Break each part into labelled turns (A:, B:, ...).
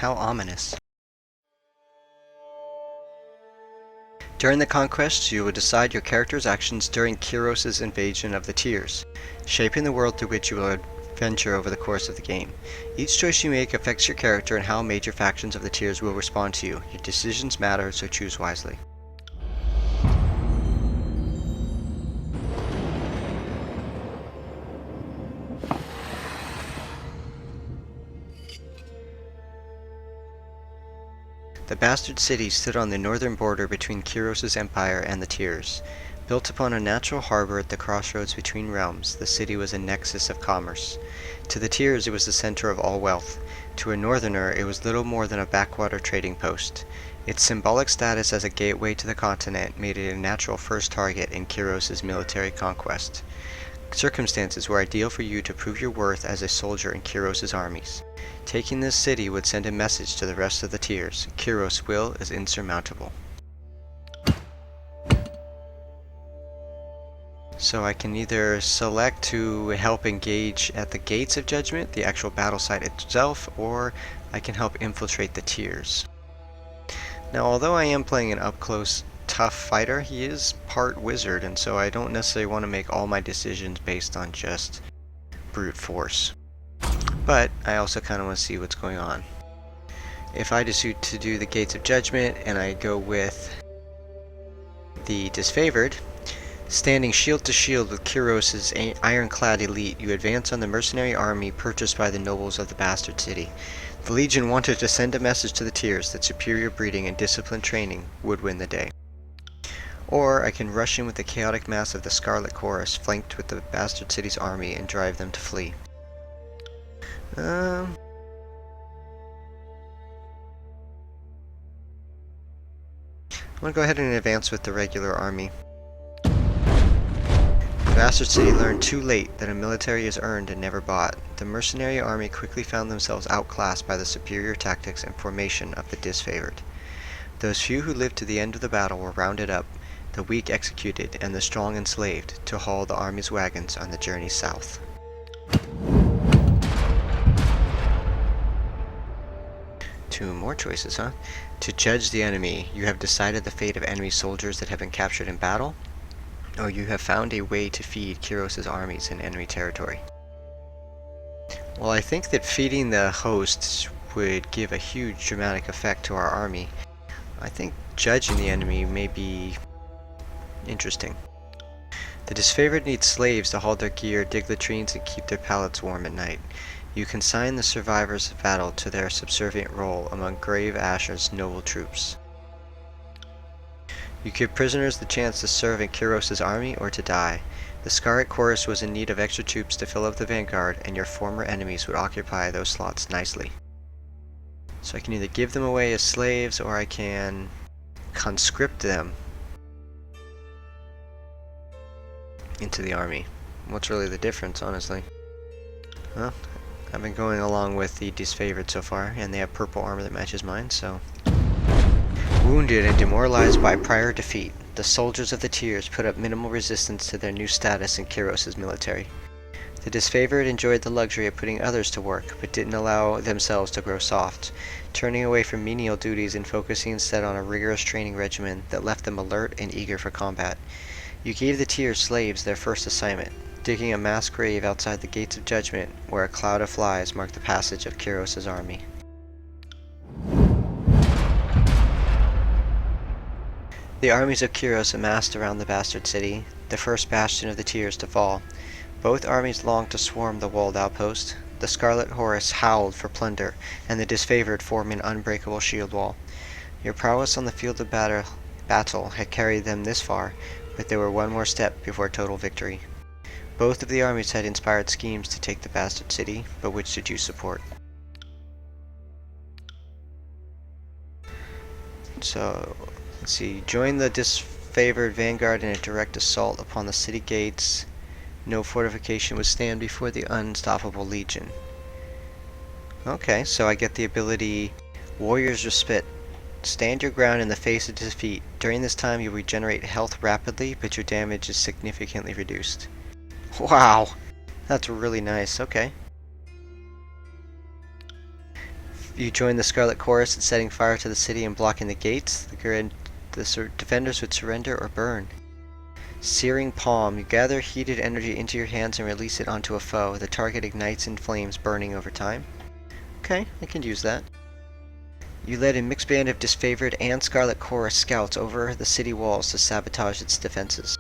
A: How ominous. During the conquest, you will decide your character's actions during Kyros' invasion of the Tiers, shaping the world through which you will adventure over the course of the game. Each choice you make affects your character and how major factions of the Tiers will respond to you. Your decisions matter, so choose wisely. The Bastard City stood on the northern border between Kyros' empire and the Tiers. Built upon a natural harbor at the crossroads between realms, the city was a nexus of commerce. To the Tiers, it was the center of all wealth. To a northerner, it was little more than a backwater trading post. Its symbolic status as a gateway to the continent made it a natural first target in Kyros' military conquest. Circumstances were ideal for you to prove your worth as a soldier in Kyros' armies. Taking this city would send a message to the rest of the Tiers. Kyros' will is insurmountable. So I can either select to help engage at the Gates of Judgment, the actual battle site itself, or I can help infiltrate the Tiers. Now, although I am playing an up-close tough fighter, he is part wizard, and so I don't necessarily want to make all my decisions based on just brute force. But I also kind of want to see what's going on. If I decide to do the Gates of Judgment and I go with the Disfavored, standing shield to shield with Kyros' ironclad elite, you advance on the mercenary army purchased by the nobles of the Bastard City. The Legion wanted to send a message to the Tiers that superior breeding and disciplined training would win the day. Or I can rush in with the chaotic mass of the Scarlet Chorus, flanked with the Bastard City's army, and drive them to flee. I'm going to go ahead and advance with the regular army. The Bastard City learned too late that a military is earned and never bought. The mercenary army quickly found themselves outclassed by the superior tactics and formation of the Disfavored. Those few who lived to the end of the battle were rounded up, the weak executed, and the strong enslaved, to haul the army's wagons on the journey south. Two more choices, huh? To judge the enemy, you have decided the fate of enemy soldiers that have been captured in battle, or you have found a way to feed Kyros' armies in enemy territory. Well, I think that feeding the hosts would give a huge dramatic effect to our army. I think judging the enemy may be interesting. The Disfavored need slaves to haul their gear, dig latrines, and keep their pallets warm at night. You consign the survivors of battle to their subservient role among Grave Asher's noble troops. You give prisoners the chance to serve in Kyros' army or to die. The Scarlet Chorus was in need of extra troops to fill up the vanguard, and your former enemies would occupy those slots nicely. So I can either give them away as slaves, or I can conscript them into the army. What's really the difference, honestly? Well, I've been going along with the Disfavored so far, and they have purple armor that matches mine, so... Wounded and demoralized by prior defeat, the soldiers of the Tiers put up minimal resistance to their new status in Kyros' military. The Disfavored enjoyed the luxury of putting others to work, but didn't allow themselves to grow soft, turning away from menial duties and focusing instead on a rigorous training regimen that left them alert and eager for combat. You gave the Tiers slaves their first assignment, digging a mass grave outside the Gates of Judgment, where a cloud of flies marked the passage of Kyros' army. The armies of Kyros amassed around the Bastard City, the first bastion of the Tiers to fall. Both armies longed to swarm the walled outpost. The Scarlet Horus howled for plunder, and the Disfavored formed an unbreakable shield wall. Your prowess on the field of battle had carried them this far, but they were one more step before total victory. Both of the armies had inspired schemes to take the Bastard City, but which did you support? So, let's see. Join the Disfavored vanguard in a direct assault upon the city gates. No fortification would stand before the unstoppable Legion. Okay, so I get the ability Warrior's Respite. Stand your ground in the face of defeat. During this time you regenerate health rapidly, but your damage is significantly reduced. Wow! That's really nice, okay. you join the Scarlet Chorus in setting fire to the city and blocking the gates, the defenders would surrender or burn. Searing Palm. You gather heated energy into your hands and release it onto a foe. The target ignites in flames, burning over time. Okay, I can use that. You led a mixed band of disfavored and Scarlet Chorus scouts over the city walls to sabotage its defenses,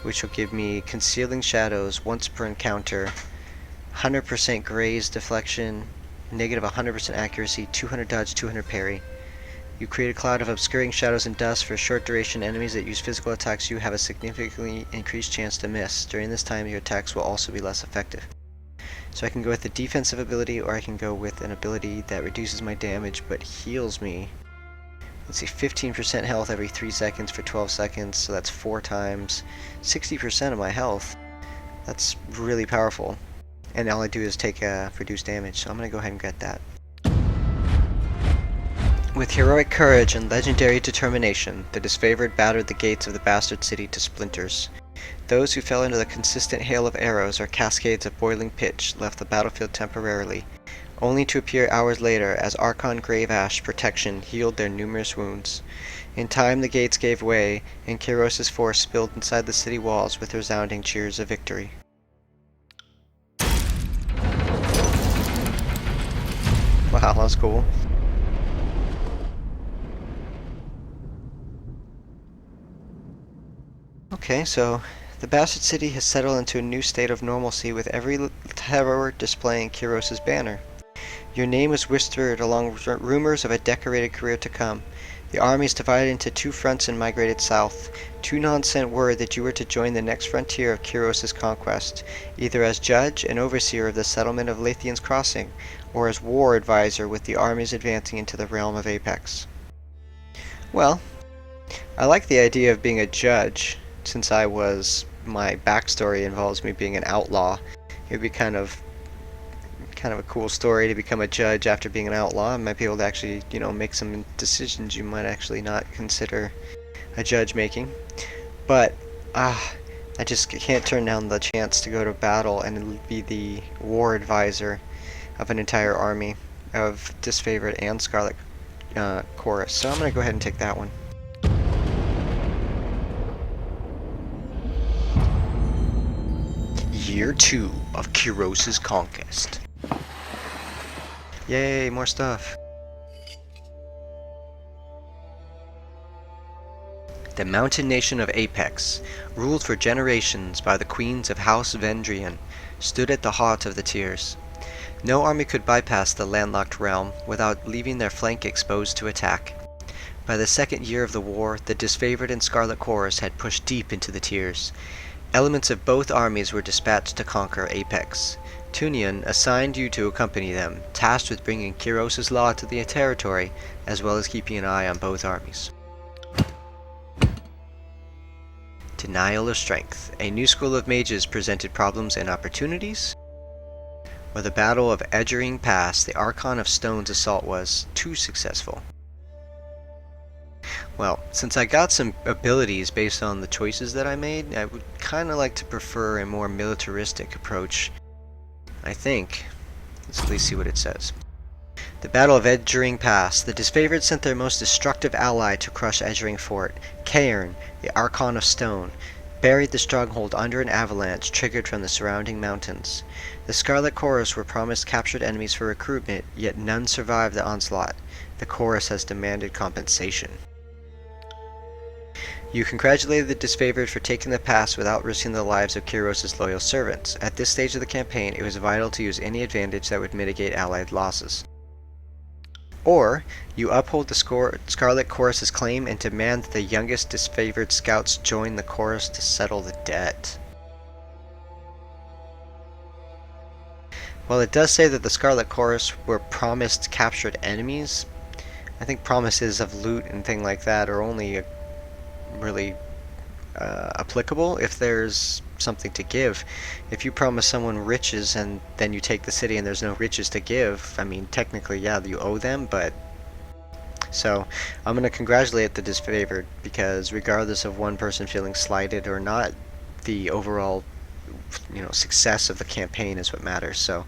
A: which will give me Concealing Shadows once per encounter, 100% graze deflection, negative 100% accuracy, 200 dodge, 200 parry. You create a cloud of obscuring shadows and dust for short duration. Enemies that use physical attacks you have a significantly increased chance to miss. During this time, your attacks will also be less effective. So I can go with the defensive ability, or I can go with an ability that reduces my damage but heals me. Let's see, 15% health every 3 seconds for 12 seconds, so that's 4 times 60% of my health. That's really powerful. And all I do is take reduced damage, so I'm going to go ahead and get that. With heroic courage and legendary determination, the disfavored battered the gates of the bastard city to splinters. Those who fell into the consistent hail of arrows or cascades of boiling pitch left the battlefield temporarily, only to appear hours later as Archon Grave Ash protection healed their numerous wounds. In time the gates gave way, and Kairos' force spilled inside the city walls with resounding cheers of victory. Wow, that was cool. Okay, so the bastard city has settled into a new state of normalcy, with every tower displaying Kairos' banner. Your name is whispered along rumors of a decorated career to come. The army is divided into 2 fronts and migrated south. Tunon sent word that you were to join the next frontier of Kairos' conquest, either as judge and overseer of the settlement of Lathian's Crossing, or as war advisor with the armies advancing into the realm of Apex. Well, I like the idea of being a judge, since my backstory involves me being an outlaw. It would be kind of a cool story to become a judge after being an outlaw. I might be able to actually, make some decisions you might actually not consider a judge making. But, I just can't turn down the chance to go to battle and be the war advisor of an entire army of disfavored and Scarlet Chorus. So I'm going to go ahead and take that one. Year 2 of Kairos' conquest. Yay, more stuff. The mountain nation of Apex, ruled for generations by the queens of House Vendrian, stood at the heart of the tiers. No army could bypass the landlocked realm without leaving their flank exposed to attack. By the second year of the war, the disfavored and Scarlet Chorus had pushed deep into the tiers. Elements of both armies were dispatched to conquer Apex. Tunian assigned you to accompany them, tasked with bringing Kairos' law to the territory, as well as keeping an eye on both armies. Denial of Strength. A new school of mages presented problems and opportunities. Or the Battle of Edgering Pass, the Archon of Stone's assault was too successful. Well, since I got some abilities based on the choices that I made, I would kind of like to prefer a more militaristic approach, I think. Let's at least see what it says. The Battle of Edgering Pass. The disfavored sent their most destructive ally to crush Edgering Fort. Cairn, the Archon of Stone, buried the stronghold under an avalanche triggered from the surrounding mountains. The Scarlet Chorus were promised captured enemies for recruitment, yet none survived the onslaught. The Chorus has demanded compensation. You congratulated the disfavored for taking the pass without risking the lives of Kairos' loyal servants. At this stage of the campaign, it was vital to use any advantage that would mitigate allied losses. Or, you uphold the Scarlet Chorus' claim and demand that the youngest disfavored scouts join the Chorus to settle the debt. While it does say that the Scarlet Chorus were promised captured enemies, I think promises of loot and things like that are only really applicable if there's something to give. If you promise someone riches and then you take the city and there's no riches to give, I mean, technically, yeah, you owe them, but... So, I'm going to congratulate the disfavored, because regardless of one person feeling slighted or not, the overall, success of the campaign is what matters. So,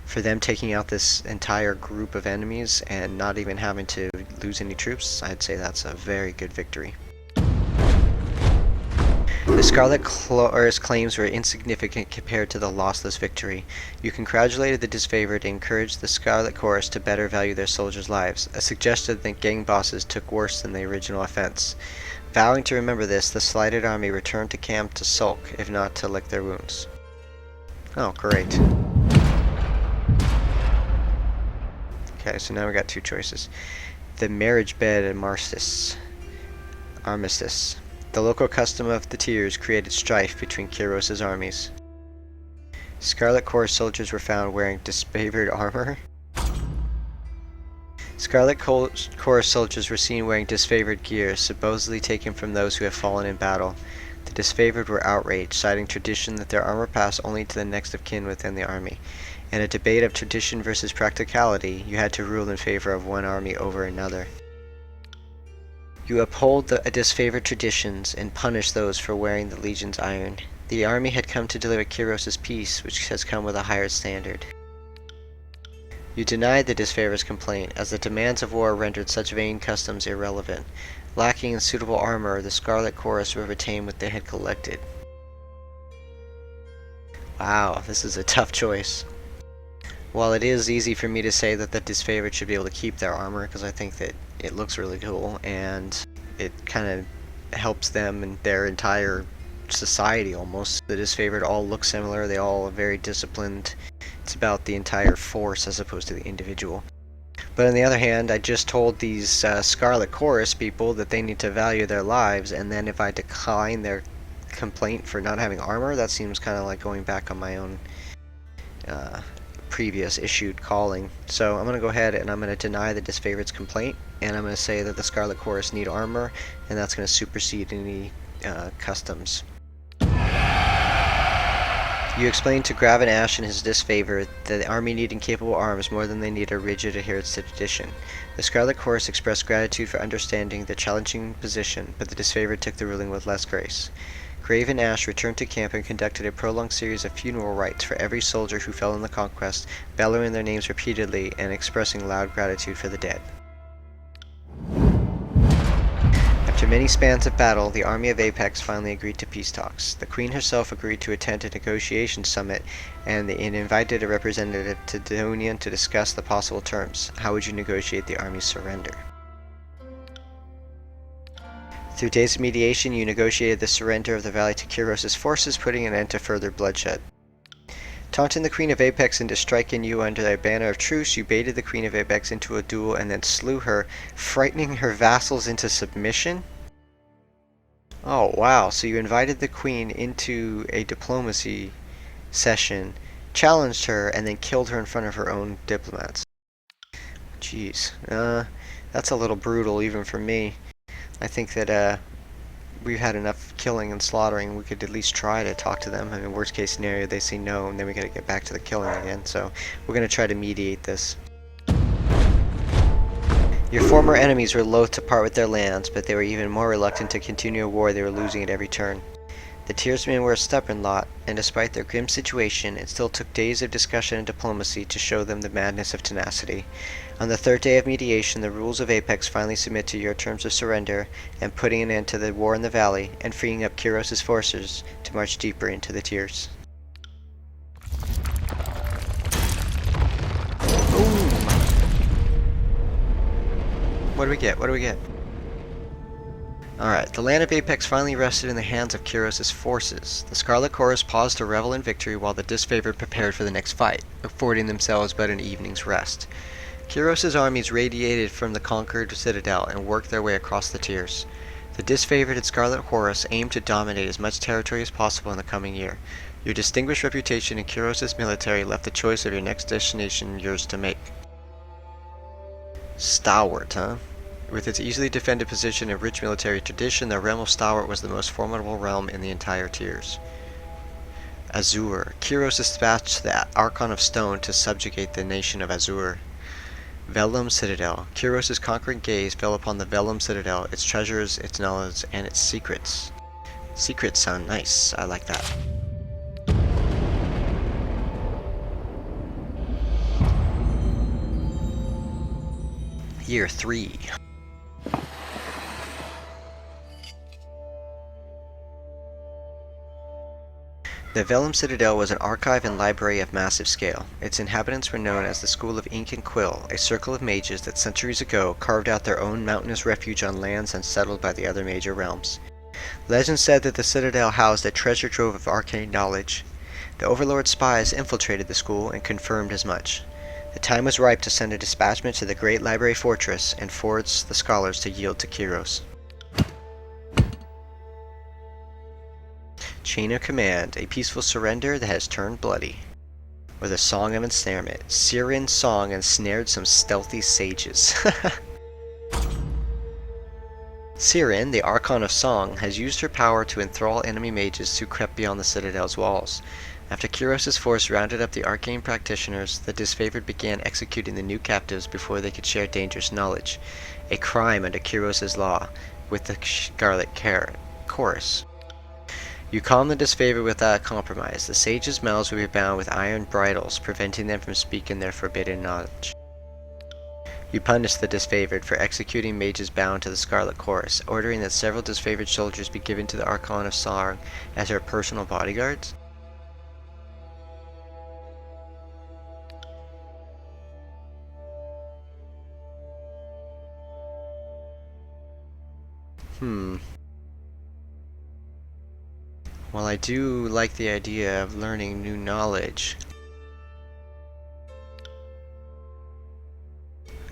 A: For them taking out this entire group of enemies and not even having to lose any troops, I'd say that's a very good victory. The Scarlet Chorus claims were insignificant compared to the lossless victory. You congratulated the disfavored and encouraged the Scarlet Chorus to better value their soldiers' lives, a suggestion that gang bosses took worse than the original offense. Vowing to remember this, the slighted army returned to camp to sulk, if not to lick their wounds. Oh, great. Okay, so now we got two choices. The marriage bed and Armistice. The local custom of the Tears created strife between Kiros' armies. Scarlet Chorus soldiers were found wearing disfavored armor. Scarlet Chorus soldiers were seen wearing disfavored gear, supposedly taken from those who have fallen in battle. The disfavored were outraged, citing tradition that their armor passed only to the next of kin within the army. In a debate of tradition versus practicality, you had to rule in favor of one army over another. You uphold the disfavored traditions and punish those for wearing the Legion's iron. The army had come to deliver Kiros' peace, which has come with a higher standard. You denied the disfavor's complaint, as the demands of war rendered such vain customs irrelevant. Lacking in suitable armor, the Scarlet Chorus were retained what they had collected. Wow, this is a tough choice. While it is easy for me to say that the disfavored should be able to keep their armor, because I think that it looks really cool, and it kind of helps them and their entire society almost. The disfavored all look similar, they all are very disciplined. It's about the entire force as opposed to the individual. But on the other hand, I just told these Scarlet Chorus people that they need to value their lives, and then if I decline their complaint for not having armor, that seems kind of like going back on my own previous issued calling. So I'm going to go ahead and I'm going to deny the disfavored's complaint, and I'm going to say that the Scarlet Chorus need armor, and that's going to supersede any customs. You explained to Graven Ash and his disfavor that the army needed capable arms more than they need a rigid adherence to tradition. The Scarlet Chorus expressed gratitude for understanding the challenging position, but the disfavored took the ruling with less grace. Graven Ash returned to camp and conducted a prolonged series of funeral rites for every soldier who fell in the conquest, bellowing their names repeatedly and expressing loud gratitude for the dead. After many spans of battle, the army of Apex finally agreed to peace talks. The Queen herself agreed to attend a negotiation summit and invited a representative to Daunian to discuss the possible terms. How would you negotiate the army's surrender? Through days of mediation, you negotiated the surrender of the valley to Kiros' forces, putting an end to further bloodshed. Taunting the Queen of Apex into striking you under a banner of truce, you baited the Queen of Apex into a duel and then slew her, frightening her vassals into submission? Oh wow, so you invited the Queen into a diplomacy session, challenged her, and then killed her in front of her own diplomats. Jeez, that's a little brutal even for me. I think that we've had enough killing and slaughtering. We could at least try to talk to them. I mean, worst case scenario, they say no, and then we gotta get back to the killing again. So we're gonna try to mediate this. Your former enemies were loath to part with their lands, but they were even more reluctant to continue a war they were losing at every turn. The Tearsmen were a stubborn lot, and despite their grim situation, it still took days of discussion and diplomacy to show them the madness of tenacity. On the third day of mediation, the rules of Apex finally submit to your terms of surrender, and putting an end to the war in the valley, and freeing up Kiros' forces to march deeper into the Tears. Boom! What do we get? What do we get? Alright, the land of Apex finally rested in the hands of Kiros' forces. The Scarlet Chorus paused to revel in victory while the disfavored prepared for the next fight, affording themselves but an evening's rest. Kiros' armies radiated from the conquered citadel and worked their way across the Tears. The disfavored and Scarlet Chorus aimed to dominate as much territory as possible in the coming year. Your distinguished reputation in Kiros' military left the choice of your next destination yours to make. Stalwart, huh? With its easily defended position and rich military tradition, the realm of Stalwart was the most formidable realm in the entire Tears. Azure. Kiros dispatched the Archon of Stone to subjugate the nation of Azure. Vellum Citadel. Kiros' conquering gaze fell upon the Vellum Citadel, its treasures, its knowledge, and its secrets. Secrets sound nice. I like that. Year 3. The Vellum Citadel was an archive and library of massive scale. Its inhabitants were known as the School of Ink and Quill, a circle of mages that centuries ago carved out their own mountainous refuge on lands unsettled by the other major realms. Legend said that the Citadel housed a treasure trove of arcane knowledge. The Overlord's spies infiltrated the school and confirmed as much. The time was ripe to send a dispatchment to the great library fortress and force the scholars to yield to Kyros. Chain of Command, a peaceful surrender that has turned bloody. Or the Song of Ensnarement. Siren's song ensnared some stealthy sages. Siren, the Archon of Song, has used her power to enthrall enemy mages who crept beyond the Citadel's walls. After Kyros' force rounded up the arcane practitioners, the disfavored began executing the new captives before they could share dangerous knowledge. A crime under Kyros' law, with the Scarlet Chorus. You calm the disfavored without compromise. The sages' mouths will be bound with iron bridles, preventing them from speaking their forbidden knowledge. You punish the disfavored for executing mages bound to the Scarlet Chorus, ordering that several disfavored soldiers be given to the Archon of Song as her personal bodyguards. Well, I do like the idea of learning new knowledge.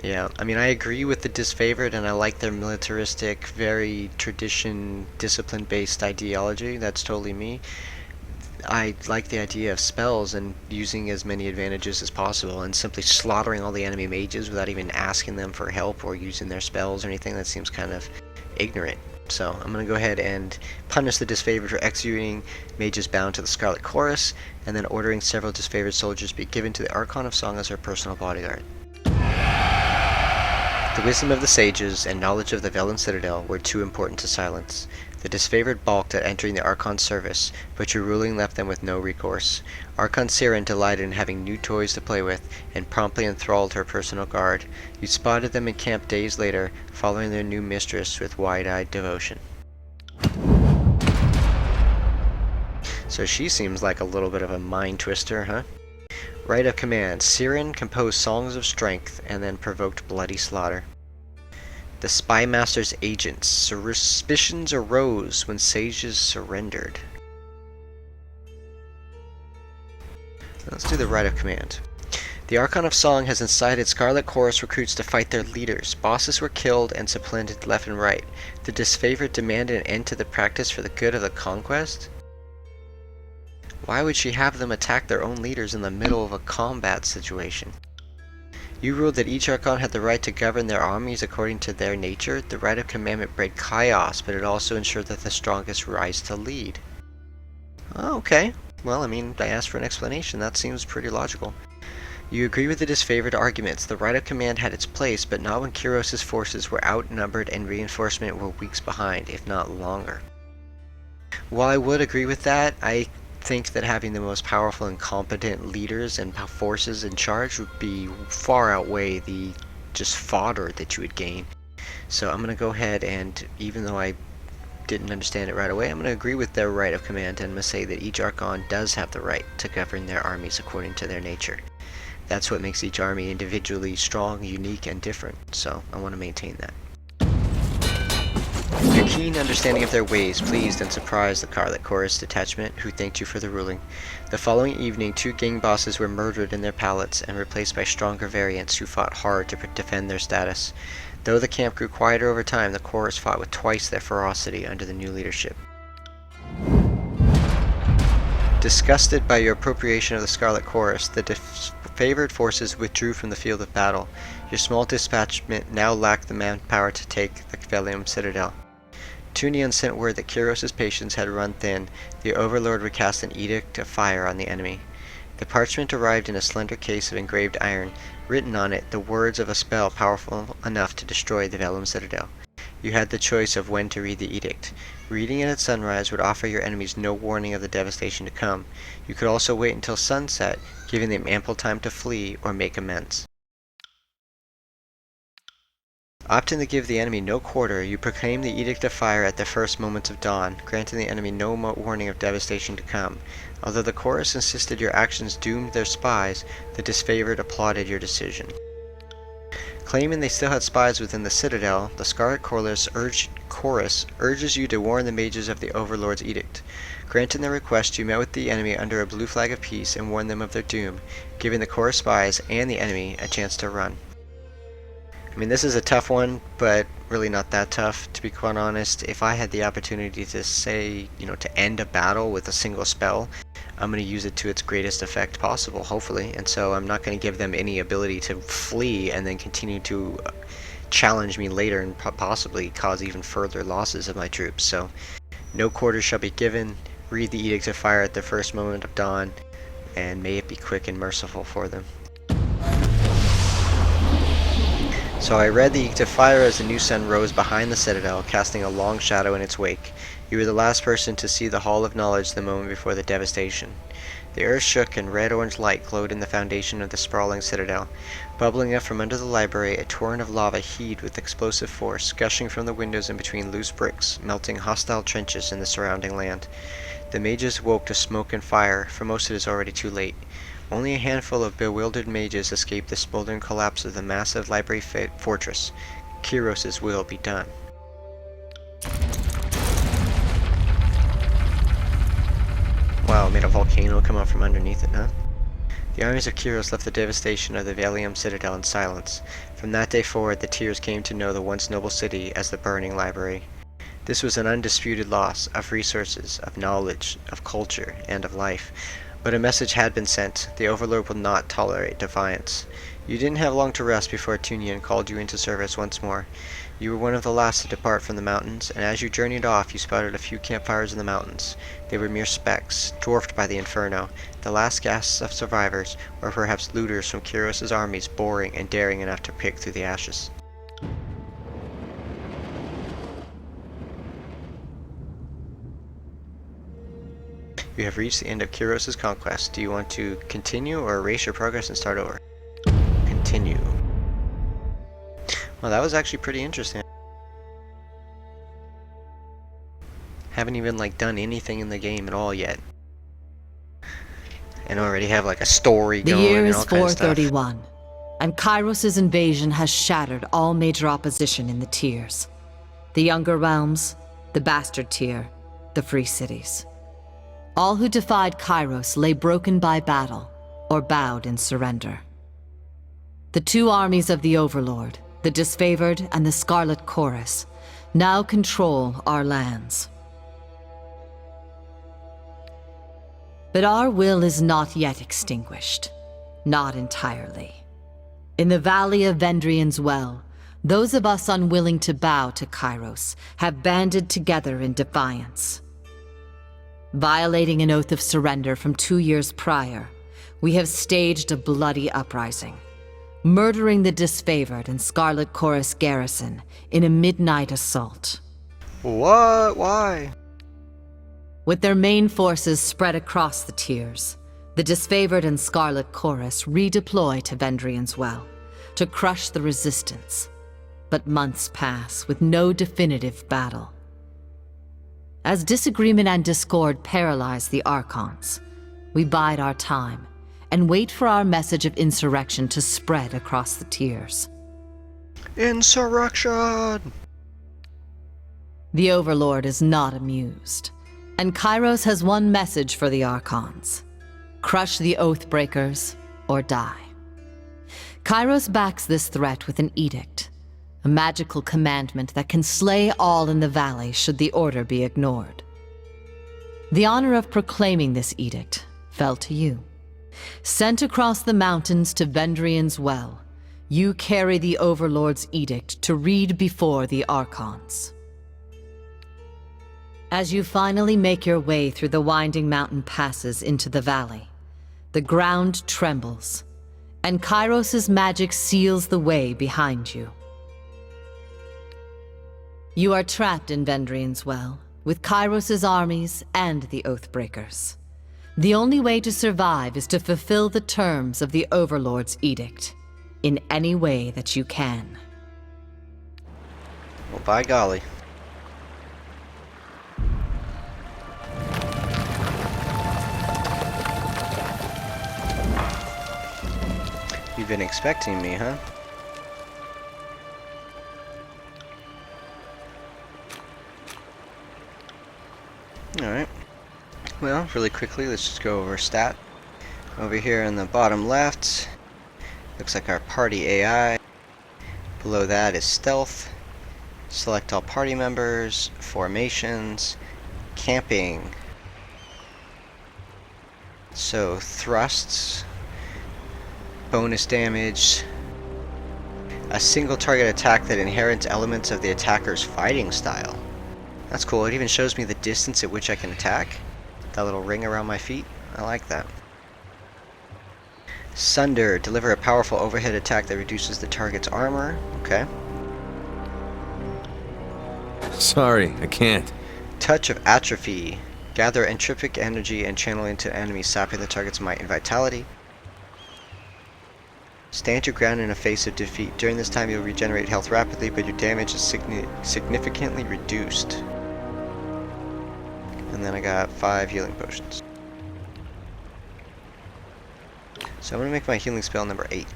A: Yeah, I mean, I agree with the disfavored, and I like their militaristic, very tradition, discipline-based ideology. That's totally me. I like the idea of spells and using as many advantages as possible, and simply slaughtering all the enemy mages without even asking them for help or using their spells or anything. That seems kind of ignorant. So I'm going to go ahead and punish the disfavored for executing mages bound to the Scarlet Chorus, and then ordering several disfavored soldiers be given to the Archon of Song as her personal bodyguard. The wisdom of the sages and knowledge of the Vellum Citadel were too important to silence. The disfavored balked at entering the Archon's service, but your ruling left them with no recourse. Archon Siren delighted in having new toys to play with, and promptly enthralled her personal guard. You spotted them in camp days later, following their new mistress with wide-eyed devotion. So she seems like a little bit of a mind twister, huh? Right of command. Siren composed songs of strength and then provoked bloody slaughter. The Spy Master's agents. Suspicions arose when sages surrendered. Let's do the right of command. The Archon of Song has incited Scarlet Chorus recruits to fight their leaders. Bosses were killed and supplanted left and right. The disfavored demanded an end to the practice for the good of the conquest? Why would she have them attack their own leaders in the middle of a combat situation? You ruled that each Archon had the right to govern their armies according to their nature. The right of commandment bred chaos, but it also ensured that the strongest rise to lead. Oh, okay. Well, I mean, I asked for an explanation. That seems pretty logical. You agree with the disfavored arguments. The right of command had its place, but not when Kyros' forces were outnumbered and reinforcement were weeks behind, if not longer. While I would agree with that, I think that having the most powerful and competent leaders and forces in charge would be far outweigh the just fodder that you would gain. So I'm going to go ahead and, even though I didn't understand it right away, I'm going to agree with their right of command, and I'm going to say that each Archon does have the right to govern their armies according to their nature. That's what makes each army individually strong, unique, and different, so I want to maintain that. Your keen understanding of their ways pleased and surprised the Scarlet Chorus detachment, who thanked you for the ruling. The following evening, 2 gang bosses were murdered in their pallets and replaced by stronger variants who fought hard to defend their status. Though the camp grew quieter over time, the chorus fought with twice their ferocity under the new leadership. Disgusted by your appropriation of the Scarlet Chorus, the favored forces withdrew from the field of battle. Your small dispatchment now lacked the manpower to take the Vellum Citadel. Tunion sent word that Kyros' patience had run thin. The Overlord would cast an edict of fire on the enemy. The parchment arrived in a slender case of engraved iron, written on it the words of a spell powerful enough to destroy the Vellum Citadel. You had the choice of when to read the edict. Reading it at sunrise would offer your enemies no warning of the devastation to come. You could also wait until sunset, giving them ample time to flee or make amends. Opting to give the enemy no quarter, you proclaim the Edict of Fire at the first moments of dawn, granting the enemy no warning of devastation to come. Although the chorus insisted your actions doomed their spies, the disfavored applauded your decision. Claiming they still had spies within the citadel, the Scarlet Chorus urges you to warn the mages of the Overlord's edict. Granting their request, you met with the enemy under a blue flag of peace and warned them of their doom, giving the chorus spies and the enemy a chance to run. I mean, this is a tough one, but really not that tough, to be quite honest. If I had the opportunity to say, to end a battle with a single spell, I'm going to use it to its greatest effect possible, hopefully. And so I'm not going to give them any ability to flee and then continue to challenge me later and possibly cause even further losses of my troops. So no quarters shall be given. Read the Edict of Fire at the first moment of dawn, and may it be quick and merciful for them. So I read the Edict of Fire as the new sun rose behind the citadel, casting a long shadow in its wake. You were the last person to see the Hall of Knowledge the moment before the devastation. The earth shook and red-orange light glowed in the foundation of the sprawling citadel. Bubbling up from under the library, a torrent of lava heaved with explosive force, gushing from the windows and between loose bricks, melting hostile trenches in the surrounding land. The mages woke to smoke and fire, for most it is already too late. Only a handful of bewildered mages escaped the smoldering collapse of the massive library fortress. Kyros's will be done. Wow, it made a volcano come up from underneath it, huh? The armies of Kyros left the devastation of the Valium Citadel in silence. From that day forward, the Tears came to know the once noble city as the Burning Library. This was an undisputed loss of resources, of knowledge, of culture, and of life. But a message had been sent. The Overlord will not tolerate defiance. You didn't have long to rest before Tunian called you into service once more. You were one of the last to depart from the mountains, and as you journeyed off, you spotted a few campfires in the mountains. They were mere specks, dwarfed by the inferno, the last gasps of survivors, or perhaps looters from Kyros's armies boring and daring enough to pick through the ashes. You have reached the end of Kyros's conquest. Do you want to continue or erase your progress and start over? Continue. Well, that was actually pretty interesting. Haven't even done anything in the game at all yet. And already have a story going
B: The year
A: and
B: is
A: all kinds of stuff.
B: 431, and Kyros's invasion has shattered all major opposition in the Tiers. The Younger Realms, the Bastard Tier, the Free Cities. All who defied Kyros lay broken by battle, or bowed in surrender. The two armies of the Overlord, the Disfavored and the Scarlet Chorus, now control our lands. But our will is not yet extinguished. Not entirely. In the Valley of Vendrian's Well, those of us unwilling to bow to Kyros have banded together in defiance. Violating an oath of surrender from 2 years prior, we have staged a bloody uprising, murdering the Disfavored and Scarlet Chorus garrison in a midnight assault.
A: What? Why?
B: With their main forces spread across the Tiers, the Disfavored and Scarlet Chorus redeploy to Vendrian's Well to crush the resistance. But months pass with no definitive battle. As disagreement and discord paralyze the Archons, we bide our time and wait for our message of insurrection to spread across the Tiers.
A: Insurrection!
B: The Overlord is not amused, and Kyros has one message for the Archons: crush the Oathbreakers or die. Kyros backs this threat with an edict, a magical commandment that can slay all in the valley should the order be ignored. The honor of proclaiming this edict fell to you. Sent across the mountains to Vendrian's Well, you carry the Overlord's edict to read before the Archons. As you finally make your way through the winding mountain passes into the valley, the ground trembles, and Kyros's magic seals the way behind you. You are trapped in Vendrian's Well, with Kyros's armies and the Oathbreakers. The only way to survive is to fulfill the terms of the Overlord's edict, in any way that you can.
A: Well, by golly. You've been expecting me, huh? Alright. Well, really quickly, let's just go over stat. Over here in the bottom left, looks like our party AI. Below that is stealth. Select all party members, formations, camping. So thrusts, bonus damage, a single target attack that inherits elements of the attacker's fighting style. That's cool. It even shows me the distance at which I can attack. That little ring around my feet. I like that. Sunder. Deliver a powerful overhead attack that reduces the target's armor. Okay.
C: Sorry, I can't.
A: Touch of Atrophy. Gather entropic energy and channel into enemies, sapping the target's might and vitality. Stand your ground in the face of defeat. During this time you'll regenerate health rapidly, but your damage is significantly reduced. And then I got 5 healing potions. So I'm going to make my healing spell number 8.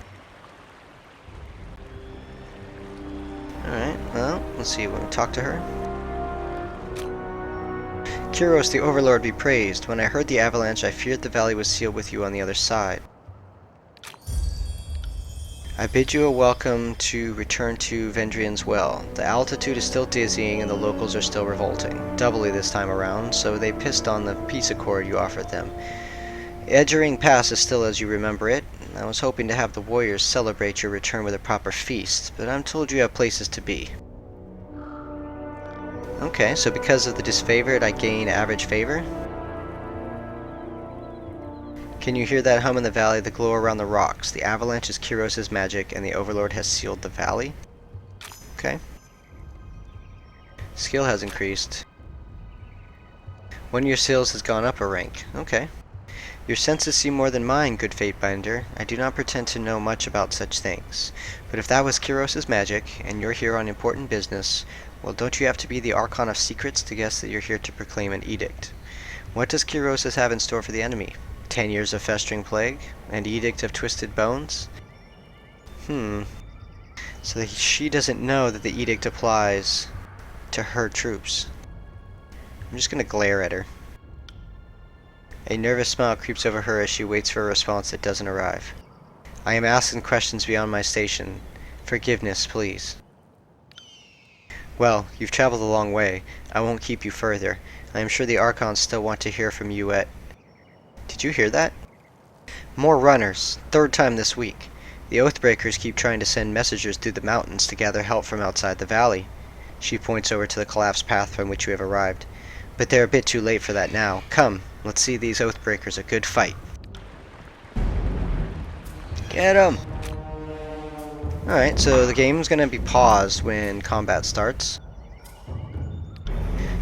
A: Alright, well, let's see when we talk to her. Kyros, the Overlord, be praised. When I heard the avalanche, I feared the valley was sealed with you on the other side. I bid you a welcome to return to Vendrian's Well. The altitude is still dizzying and the locals are still revolting. Doubly this time around, so they pissed on the peace accord you offered them. Edgering Pass is still as you remember it. I was hoping to have the warriors celebrate your return with a proper feast, but I'm told you have places to be. Okay, so because of the disfavored, I gain average favor. Can you hear that hum in the valley, the glow around the rocks? The avalanche is Kyros' magic, and the Overlord has sealed the valley. Okay. Skill has increased. One of your skills has gone up a rank. Okay. Your senses see more than mine, good Fatebinder. I do not pretend to know much about such things. But if that was Kyros' magic, and you're here on important business, well, don't you have to be the Archon of Secrets to guess that you're here to proclaim an edict? What does Kyros have in store for the enemy? 10 years of festering plague? An edict of twisted bones? So that she doesn't know that the edict applies to her troops. I'm just gonna glare at her. A nervous smile creeps over her as she waits for a response that doesn't arrive. I am asking questions beyond my station. Forgiveness, please. Well, you've traveled a long way. I won't keep you further. I am sure the Archons still want to hear from you at... Did you hear that? More runners. 3rd time this week. The Oathbreakers keep trying to send messengers through the mountains to gather help from outside the valley. She points over to the collapsed path from which you have arrived. But they're a bit too late for that now. Come, let's see these Oathbreakers a good fight. Get 'em! Alright, so the game's gonna be paused when combat starts.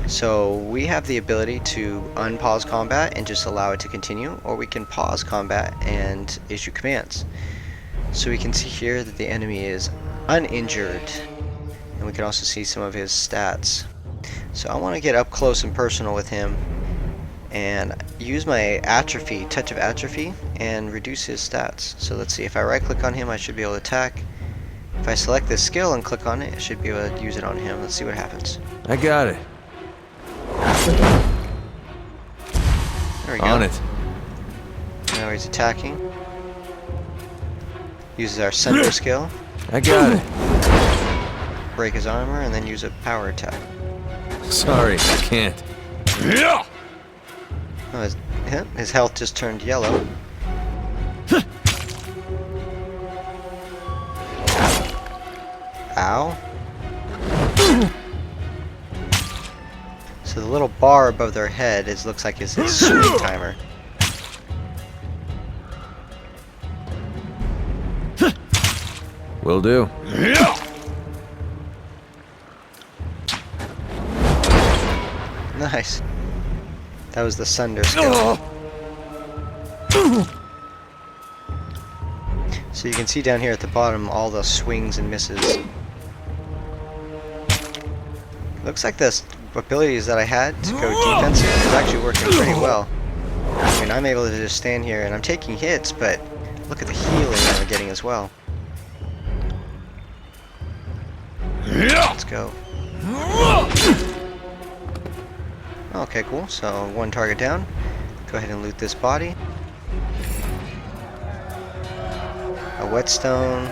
A: So we have the ability to unpause combat and just allow it to continue, or we can pause combat and issue commands. So we can see here that the enemy is uninjured, and we can also see some of his stats. So I want to get up close and personal with him and use my atrophy, touch of atrophy, and reduce his stats. So let's see, if I right click on him I should be able to attack. If I select this skill and click on it, I should be able to use it on him. Let's see what happens.
C: I got it.
A: There we go.
C: On it.
A: Now he's attacking. Uses our Sunder skill.
C: I got it.
A: Break his armor and then use a power attack.
C: Sorry, I can't.
A: Oh, his health just turned yellow. Ow. So the little bar above their head looks like it's his swing timer.
C: Will do.
A: Nice. That was the Sunder skill. So you can see down here at the bottom all the swings and misses. Looks like the abilities that I had to go defensive is actually working pretty well. I mean, I'm able to just stand here and I'm taking hits, but look at the healing that I'm getting as well. Let's go. Okay, cool. So one target down. Go ahead and loot this body. A whetstone.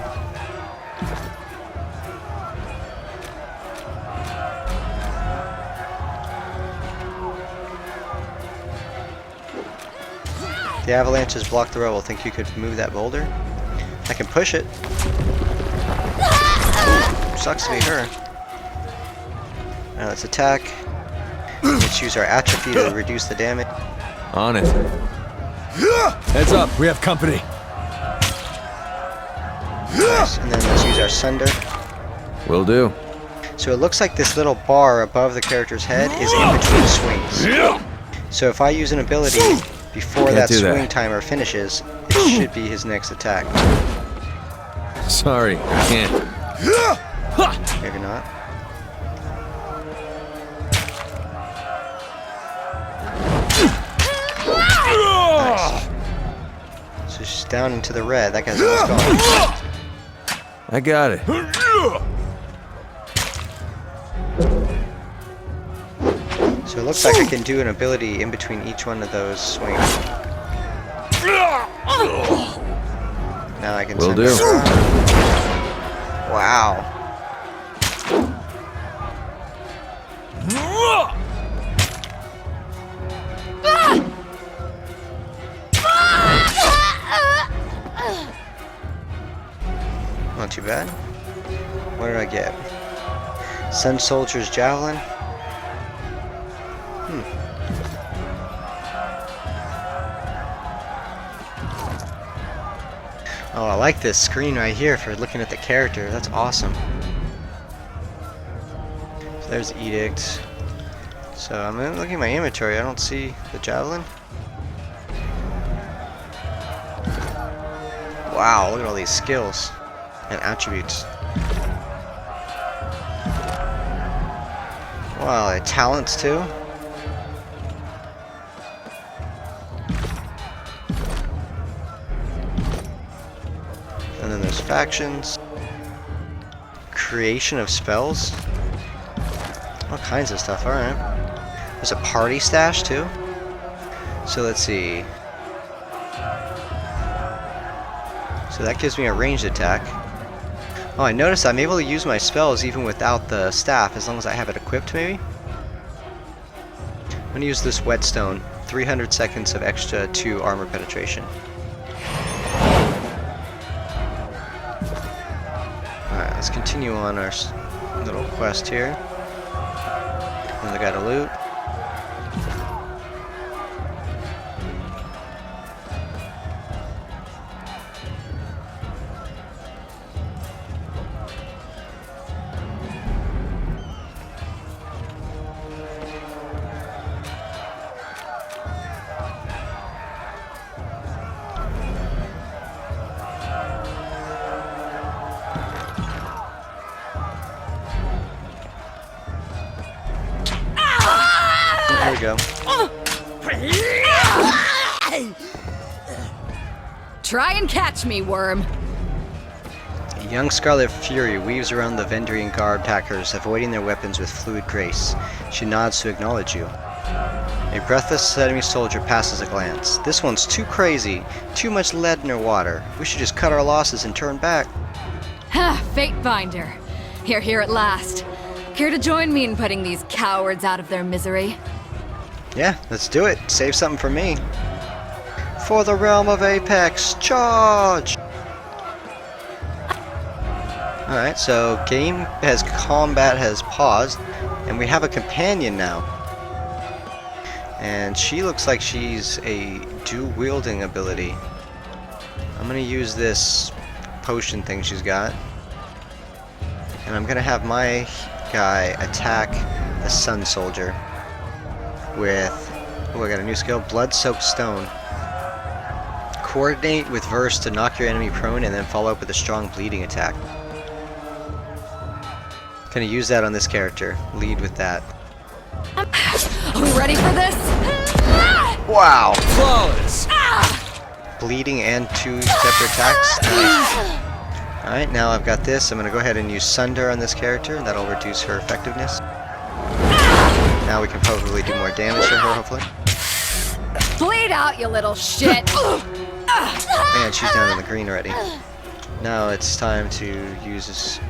A: The avalanches block the rubble. Think you could move that boulder? I can push it. Sucks to be her. Now let's attack. Let's use our atrophy to reduce the damage.
C: On it. Heads up, we have company.
A: Nice. And then let's use our sunder.
C: Will do.
A: So it looks like this little bar above the character's head is in between swings. So if I use an ability before that swing timer finishes, it should be his next attack.
C: Sorry, I can't.
A: Maybe not. Nice. So she's down into the red. That guy's almost gone.
C: I got it.
A: So it looks like I can do an ability in between each one of those swings. Now I can
C: Will
A: send
C: do.
A: her around. Wow. Not too bad. What did I get? Sun Soldier's Javelin. Oh, I like this screen right here for looking at the character. That's awesome. So there's the Edict. So I'm looking at my inventory. I don't see the Javelin. Wow, look at all these skills and attributes. Wow, and talents too. And then there's factions. Creation of spells. All kinds of stuff, alright. There's a party stash too. So let's see. So that gives me a ranged attack. Oh, I noticed I'm able to use my spells even without the staff, as long as I have it equipped, maybe? I'm going to use this whetstone. 300 seconds of extra 2 armor penetration. Alright, let's continue on our little quest here. Another guy to loot. There we go.
D: Try and catch me, worm.
A: A young Scarlet Fury weaves around the Vendrian garb attackers, avoiding their weapons with fluid grace. She nods to acknowledge you. A breathless enemy soldier passes a glance. This one's too crazy. Too much lead in her water. We should just cut our losses and turn back.
D: Ha! Fate Finder. Here at last. Care to join me in putting these cowards out of their misery?
A: Yeah, let's do it. Save something for me. For the realm of Apex, charge! Alright, so combat has paused, and we have a companion now. And she looks like she's a dual-wielding ability. I'm gonna use this potion thing she's got. And I'm gonna have my guy attack the Sun Soldier with, oh, I got a new skill, Blood-Soaked Stone. Coordinate with Verse to knock your enemy prone and then follow up with a strong bleeding attack. Gonna use that on this character. Lead with that.
D: Are we ready for this?
A: Wow!
C: Flawless!
A: Bleeding and 2 separate attacks. Nice. Alright, now I've got this. I'm gonna go ahead and use Sunder on this character. That'll reduce her effectiveness. Now we can probably do more damage to her, hopefully.
D: Bleed out, you little shit!
A: Man, she's down in the green already. Now it's time to use this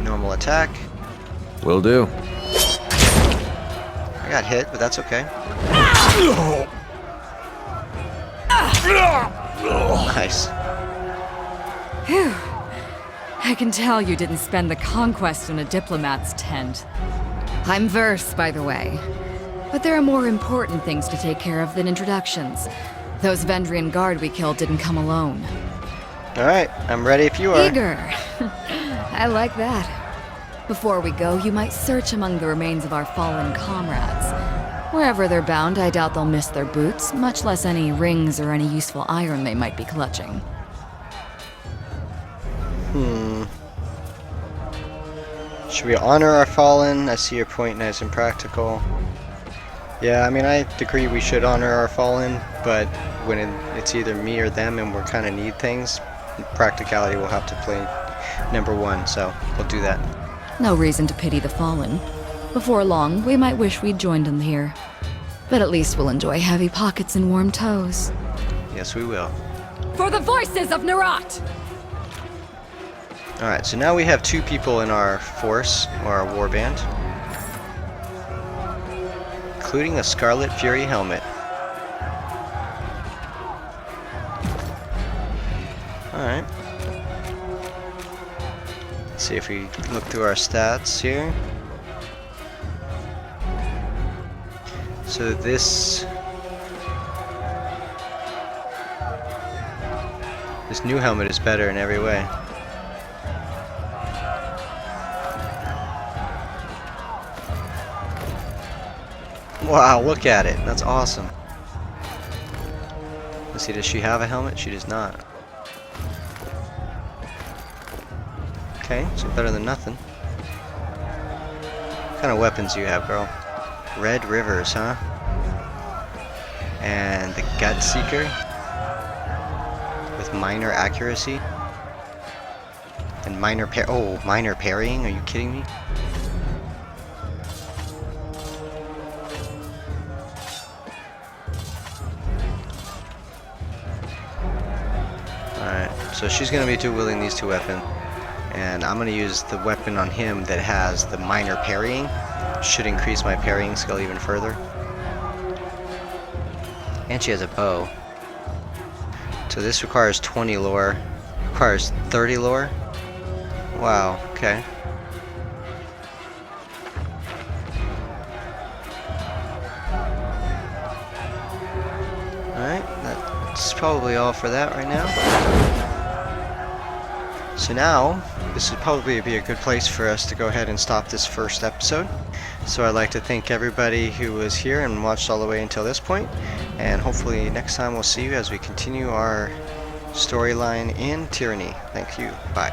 A: normal attack.
C: Will do.
A: I got hit, but that's okay. Nice.
D: Phew. I can tell you didn't spend the conquest in a diplomat's tent. I'm Verse, by the way. But there are more important things to take care of than introductions. Those Vendrian guard we killed didn't come alone.
A: Alright, I'm ready if you are.
D: Eager. I like that. Before we go, you might search among the remains of our fallen comrades. Wherever they're bound, I doubt they'll miss their boots, much less any rings or any useful iron they might be clutching.
A: Should we honor our fallen? I see your point, nice and practical. Yeah, I mean, I agree we should honor our fallen, but when it's either me or them and we kind of need things, practicality will have to play #1, so we'll do that.
D: No reason to pity the fallen. Before long, we might wish we'd joined them here. But at least we'll enjoy heavy pockets and warm toes.
A: Yes, we will.
D: For the voices of Narat!
A: Alright, so now we have 2 people in our force, or our warband. Including a Scarlet Fury helmet. Alright. Let's see if we look through our stats here. So this new helmet is better in every way. Wow, look at it. That's awesome. Let's see, does she have a helmet? She does not. Okay, so better than nothing. What kind of weapons do you have, girl? Red Rivers, huh? And the Gut Seeker with minor accuracy and minor minor parrying. Are you kidding me? Alright, so she's gonna be dual-wielding these 2 weapons, and I'm gonna use the weapon on him that has the minor parrying. Should increase my parrying skill even further. And she has a bow. So this requires 20 lore. Requires 30 lore. Wow, okay. Alright, that's probably all for that right now. So now, this would probably be a good place for us to go ahead and stop this first episode. So I'd like to thank everybody who was here and watched all the way until this point, and hopefully next time we'll see you as we continue our storyline in Tyranny. Thank you. Bye.